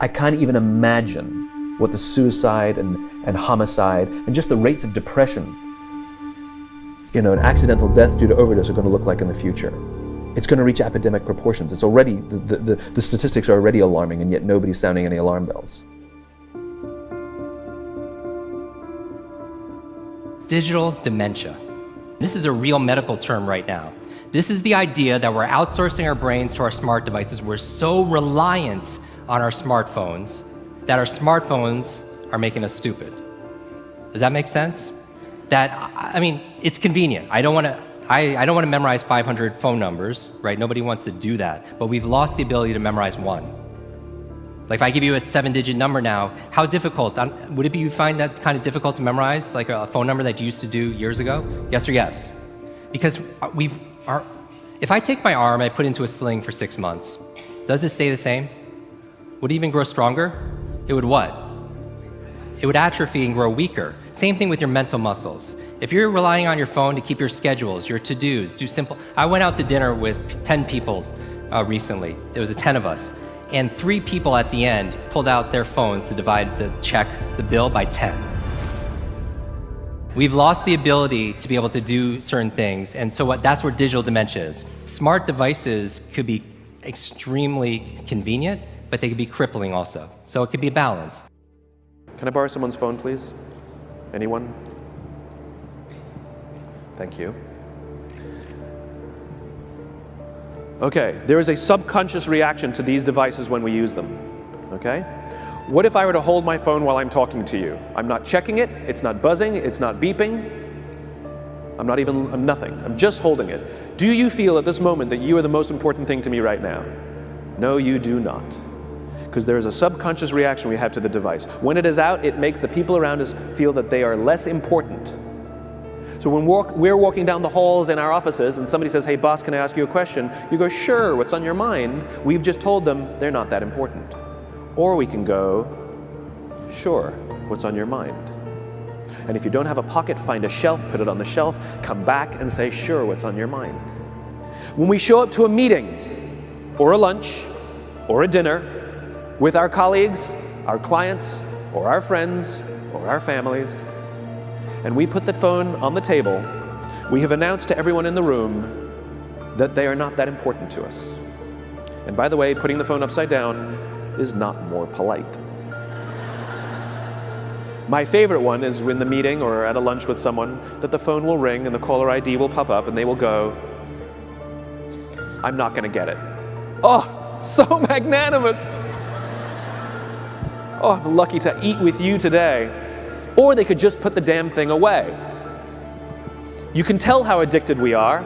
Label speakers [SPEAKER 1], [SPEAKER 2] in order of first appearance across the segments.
[SPEAKER 1] I can't even imagine what the suicide and homicide and just the rates of depression, and accidental death due to overdose are going to look like in the future. It's going to reach epidemic proportions. It's already, the statistics are already alarming, and yet nobody's sounding any alarm bells.
[SPEAKER 2] Digital dementia. This is a real medical term right now. This is the idea that we're outsourcing our brains to our smart devices. We're so reliant on our smartphones that our smartphones are making us stupid. Does that make sense? It's convenient. I don't want to memorize 500 phone numbers, right? Nobody wants to do that. But we've lost the ability to memorize one. Like if I give you a 7-digit number now, how difficult? Would it be you find that kind of difficult to memorize, like a phone number that you used to do years ago? Yes or yes? Because if I take my arm, I put it into a sling for 6 months, does it stay the same? Would it even grow stronger? It would what? It would atrophy and grow weaker. Same thing with your mental muscles. If you're relying on your phone to keep your schedules, your to-dos, I went out to dinner with 10 people recently. There was 10 of us. And 3 people at the end pulled out their phones to divide the bill by 10. We've lost the ability to be able to do certain things, and so that's where digital dementia is. Smart devices could be extremely convenient, but they could be crippling also. So it could be a balance.
[SPEAKER 1] Can I borrow someone's phone, please? Anyone? Thank you. Okay, there is a subconscious reaction to these devices when we use them, okay? What if I were to hold my phone while I'm talking to you? I'm not checking it, it's not buzzing, it's not beeping. I'm nothing, I'm just holding it. Do you feel at this moment that you are the most important thing to me right now? No, you do not. Because there is a subconscious reaction we have to the device. When it is out, it makes the people around us feel that they are less important. So when we're walking down the halls in our offices and somebody says, hey boss, can I ask you a question? You go, sure, what's on your mind? We've just told them they're not that important. Or we can go, sure, what's on your mind? And if you don't have a pocket, find a shelf, put it on the shelf, come back and say, sure, what's on your mind? When we show up to a meeting, or a lunch, or a dinner, with our colleagues, our clients, or our friends, or our families, and we put the phone on the table, we have announced to everyone in the room that they are not that important to us. And by the way, putting the phone upside down is not more polite. My favorite one is in the meeting or at a lunch with someone that the phone will ring and the caller ID will pop up and they will go, I'm not going to get it. Oh, so magnanimous. Oh, I'm lucky to eat with you today. Or they could just put the damn thing away. You can tell how addicted we are.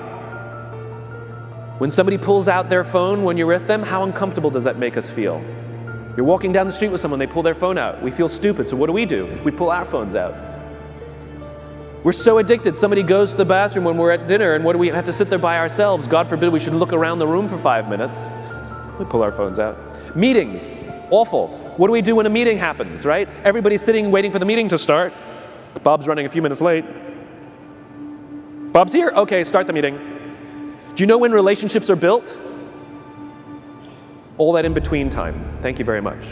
[SPEAKER 1] When somebody pulls out their phone when you're with them, how uncomfortable does that make us feel? You're walking down the street with someone, they pull their phone out. We feel stupid, so what do? We pull our phones out. We're so addicted. Somebody goes to the bathroom when we're at dinner, and what do we have to sit there by ourselves? God forbid we should look around the room for 5 minutes. We pull our phones out. Meetings, awful. What do we do when a meeting happens, right? Everybody's sitting waiting for the meeting to start. Bob's running a few minutes late. Bob's here? Okay, start the meeting. Do you know when relationships are built? All that in between time. Thank you very much.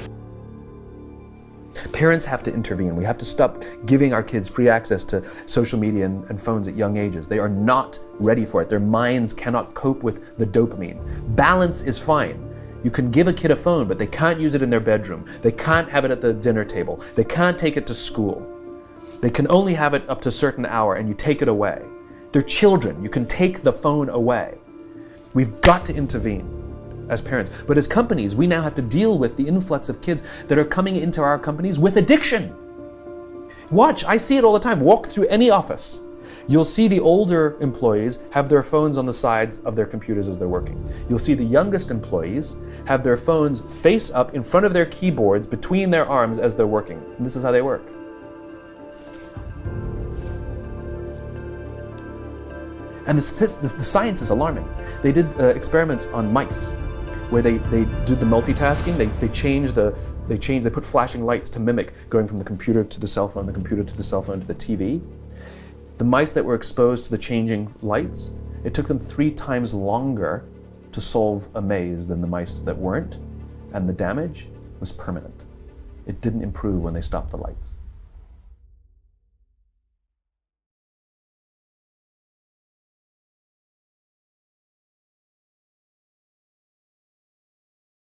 [SPEAKER 1] Parents have to intervene. We have to stop giving our kids free access to social media and phones at young ages. They are not ready for it. Their minds cannot cope with the dopamine. Balance is fine. You can give a kid a phone, but they can't use it in their bedroom. They can't have it at the dinner table. They can't take it to school. They can only have it up to a certain hour, and you take it away. They're children. You can take the phone away. We've got to intervene as parents. But as companies, we now have to deal with the influx of kids that are coming into our companies with addiction. Watch, I see it all the time. Walk through any office. You'll see the older employees have their phones on the sides of their computers as they're working. You'll see the youngest employees have their phones face up in front of their keyboards between their arms as they're working. And this is how they work. And the science is alarming. They did experiments on mice where they did the multitasking. They put flashing lights to mimic going from the computer to the cell phone, the computer to the cell phone to the TV. The mice that were exposed to the changing lights, it took them 3 times longer to solve a maze than the mice that weren't. And the damage, was permanent. It didn't improve when they stopped the lights.